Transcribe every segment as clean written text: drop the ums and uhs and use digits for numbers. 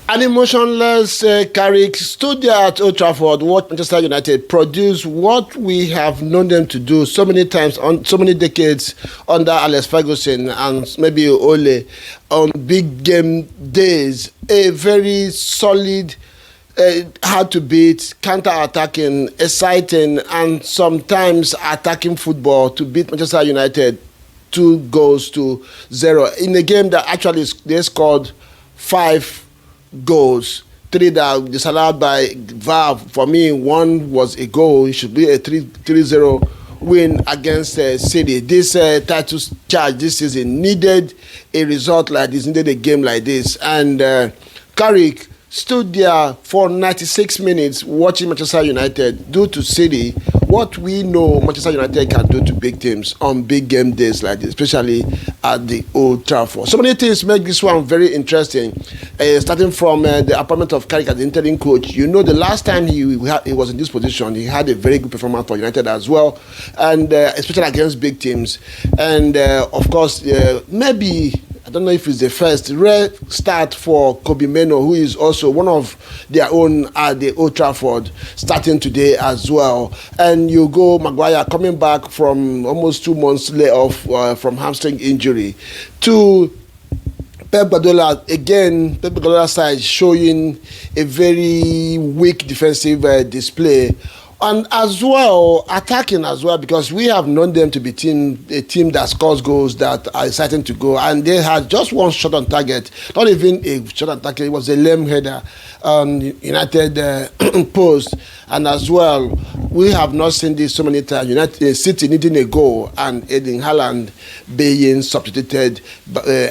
An emotionless Carrick stood there at Old Trafford, watched Manchester United produce what we have known them to do so many times, on so many decades under Alex Ferguson and maybe Ole on big game days. A very solid, hard to beat, counter-attacking, exciting, and sometimes attacking football to beat Manchester United 2-0 in a game that actually they scored 5 goals, 3 that were disallowed by VAR. For me, 1 was a goal. It should be a 3-0 win against City. This title charge this season needed a result like this, needed a game like this. And Carrick stood there for 96 minutes watching Manchester United do to City what we know Manchester United can do to big teams on big game days like this, especially at the Old Trafford. So many things make this one very interesting. Starting from the appointment of Carrick as the interim coach, you know, the last time he was in this position, he had a very good performance for United as well, and especially against big teams. And of course, maybe, I don't know if it's the first rare start for Kobe Meno, who is also one of their own at the Old Trafford, starting today as well. And you go Maguire coming back from almost 2 months layoff from hamstring injury, to Pep Guardiola again. Pep Guardiola's side showing a very weak defensive display. And as well, attacking as well, because we have known them to be a team that scores goals that are exciting to go. And they had just 1 shot on target, not even a shot on target, it was a lame header on United post. And as well, we have not seen this so many times. United City needing a goal and Erling Haaland being substituted,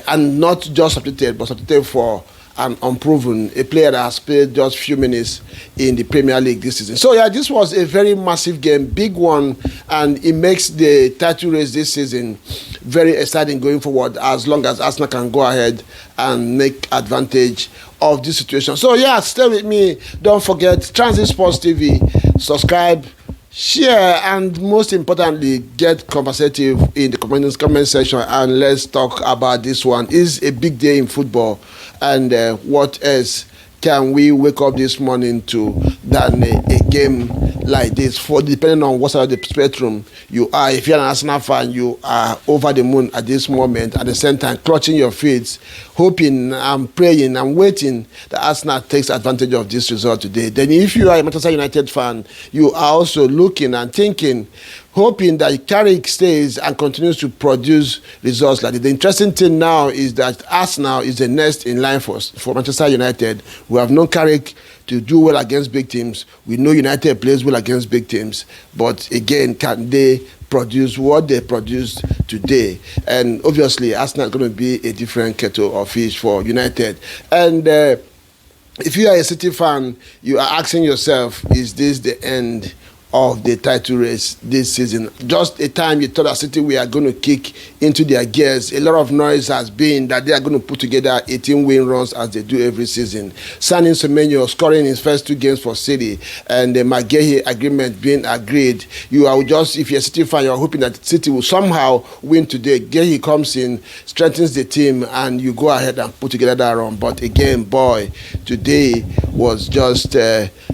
and not just substituted, but substituted for and unproven, a player that has played just few minutes in the Premier League this season. So yeah, this was a very massive game, big one, and it makes the title race this season very exciting going forward, as long as Arsenal can go ahead and make advantage of this situation. So yeah, stay with me. Don't forget, Tranzeet Sports TV, subscribe, share, and most importantly, get conversative in the comment section, and let's talk about this one. It's a big day in football, and what else can we wake up this morning to than a game like this? For depending on what side of the spectrum you are, if you're an Arsenal fan, you are over the moon at this moment. At the same time, clutching your feet, hoping and praying and waiting that Arsenal takes advantage of this result today. Then if you are a Manchester United fan, you are also looking and thinking, hoping that Carrick stays and continues to produce results like this. The interesting thing now is that Arsenal is the next in line for Manchester United. We have known Carrick to do well against big teams. We know United plays well against big teams. But again, can they produce what they produced today? And obviously, Arsenal is going to be a different kettle of fish for United. And if you are a City fan, you are asking yourself, is this the end of the title race this season? Just a time you thought that City we are going to kick into their gears. A lot of noise has been that they are going to put together 18 win runs as they do every season. Signing Semenyo, scoring his first 2 games for City, and the McGahey agreement being agreed. You are just, if you're a City fan, you're hoping that City will somehow win today. Gahey comes in, strengthens the team, and you go ahead and put together that run. But again, boy, today was just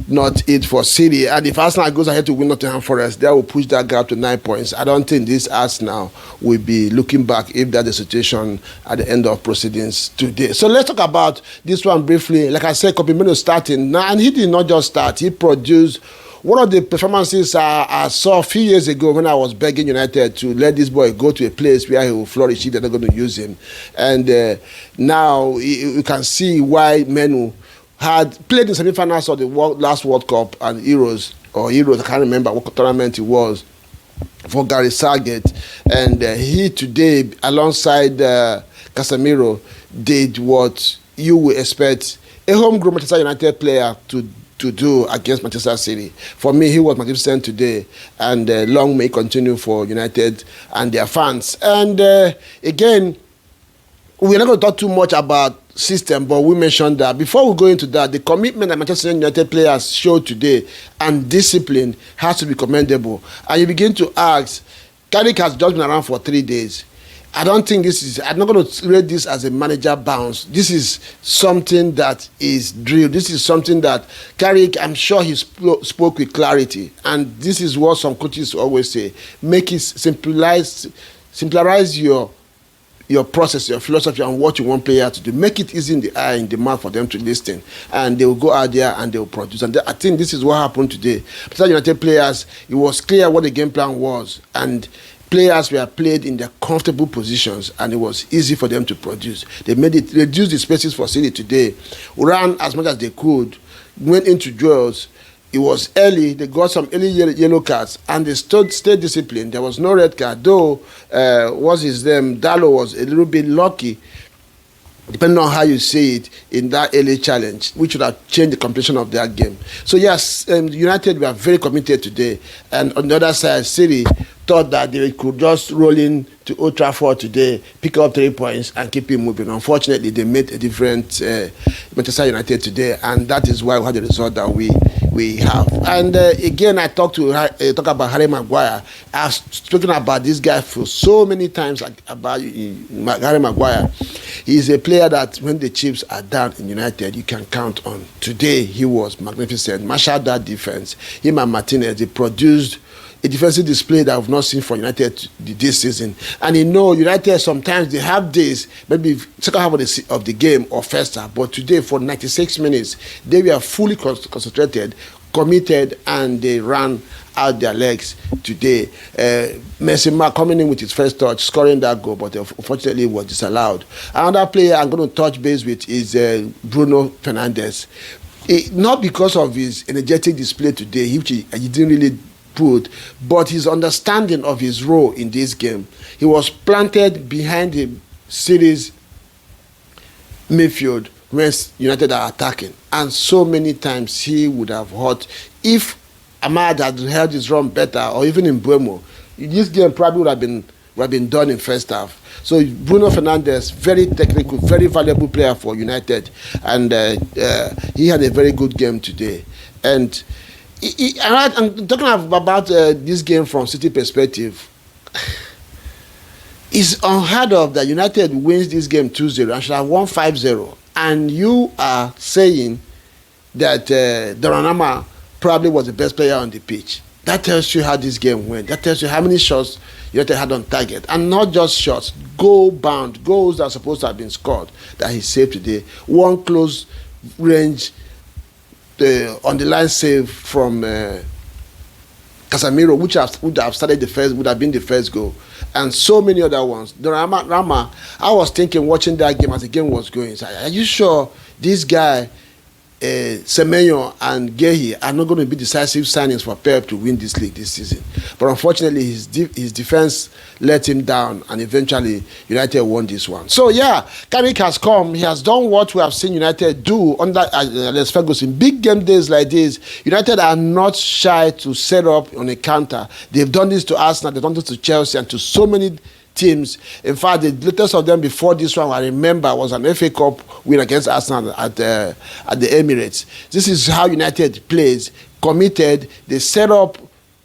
not it for City. And if Arsenal goes ahead to win Nottingham Forest, they will push that gap to 9 points. I don't think this Arsenal will be looking back if that's the situation at the end of proceedings today. So let's talk about this one briefly. Like I said, Kobe Meno starting now, and he did not just start. He produced one of the performances I saw a few years ago when I was begging United to let this boy go to a place where he will flourish if they're not going to use him. And now you can see why Menu had played in semi-finals of the last World Cup and Euros, I can't remember what tournament it was, for Gary Southgate. And he today, alongside Casemiro, did what you would expect a homegrown Manchester United player to do against Manchester City. For me, he was magnificent today, and long may continue for United and their fans. And again, we're not going to talk too much about system, but we mentioned that before we go into that, the commitment that Manchester United players showed today and discipline has to be commendable. And you begin to ask, Carrick has just been around for 3 days. I don't think this is, I'm not going to rate this as a manager bounce. This is something that is drilled. This is something that Carrick, I'm sure he spoke with clarity. And this is what some coaches always say. Make it simplarize your process, your philosophy, and what you want player to do. Make it easy in the eye, in the mouth for them to listen. And they will go out there and they will produce. And I think this is what happened today. Besides United players, it was clear what the game plan was. And players were played in their comfortable positions, and it was easy for them to produce. They reduced the spaces for City today, ran as much as they could, went into duels. It was early. They got some early yellow cards, and they stayed disciplined. There was no red card, though. What's his name? Dallo was a little bit lucky, depending on how you see it, in that early challenge, which would have changed the completion of their game. So yes, United were very committed today, and on the other side, City thought that they could just roll in to Old Trafford today, pick up 3 points, and keep it moving. Unfortunately, they made a different Manchester United today, and that is why we had the result that we have. And again, I talk about Harry Maguire. I've spoken about this guy for so many times about Harry Maguire. He's a player that when the chips are down in United, you can count on. Today, he was magnificent. Marshaled that defense. Him and Martinez, they produced a defensive display that I've not seen for United this season. And United sometimes they have days, maybe second half of the game or first half, but today for 96 minutes, they were fully concentrated, committed, and they ran out their legs today. Messi coming in with his first touch, scoring that goal, but unfortunately was disallowed. Another player I'm going to touch base with is Bruno Fernandes. Not because of his energetic display today, which he didn't really put, but his understanding of his role in this game. He was planted behind the City's midfield when United are attacking, and so many times he would have hurt. If Ahmad had held his run better, or even in Buemo, this game probably would have been done in first half. So Bruno Fernandes, very technical, very valuable player for United, and he had a very good game today. And I'm talking about this game from City perspective. It's unheard of that United wins this game 2-0 and should have won 5-0. And you are saying that Donnarumma probably was the best player on the pitch. That tells you how this game went. That tells you how many shots United had on target. And not just shots, goal-bound, goals that are supposed to have been scored that he saved today. One close range on the line save from Casemiro, which would have been the first goal, and so many other ones. Rama, I was thinking watching that game as the game was going, are you sure this guy Semenyo and Gehi are not going to be decisive signings for Pep to win this league this season? But unfortunately, his defense let him down, and eventually United won this one. So yeah, Carrick has come. He has done what we have seen United do under Alex Ferguson. Big game days like this, United are not shy to set up on a counter. They've done this to Arsenal, they've done this to Chelsea, and to so many teams. In fact, the latest of them before this one, I remember, was an FA Cup win against Arsenal at the Emirates. This is how United plays. Committed. They set up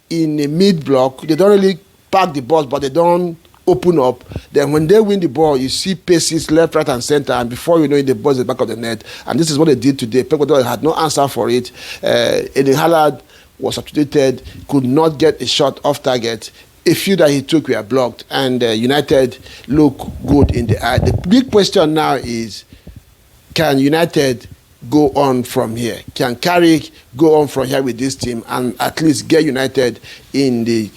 in a mid-block. They don't really park the ball, but they don't open up. Then when they win the ball, you see paces left, right, and center, and before you know it, the ball is at the back of the net. And this is what they did today. Pep Guardiola had no answer for it. Eden Hazard was substituted, could not get a shot off target. A few that he took were blocked, and United look good in the eye. The big question now is, can United go on from here? Can Carrick go on from here with this team and at least get United in the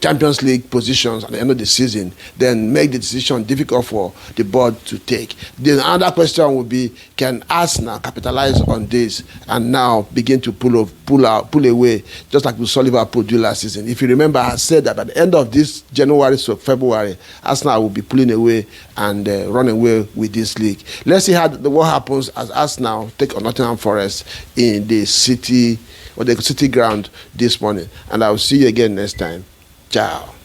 Champions League positions at the end of the season, then make the decision difficult for the board to take? The other question would be, can Arsenal capitalize on this and now begin to pull away, just like we saw Liverpool do last season? If you remember, I said that at the end of this January to February, Arsenal will be pulling away and run away with this league. Let's see what happens as Arsenal take on Nottingham Forest in the city ground this morning. And I will see you again next time. Ciao.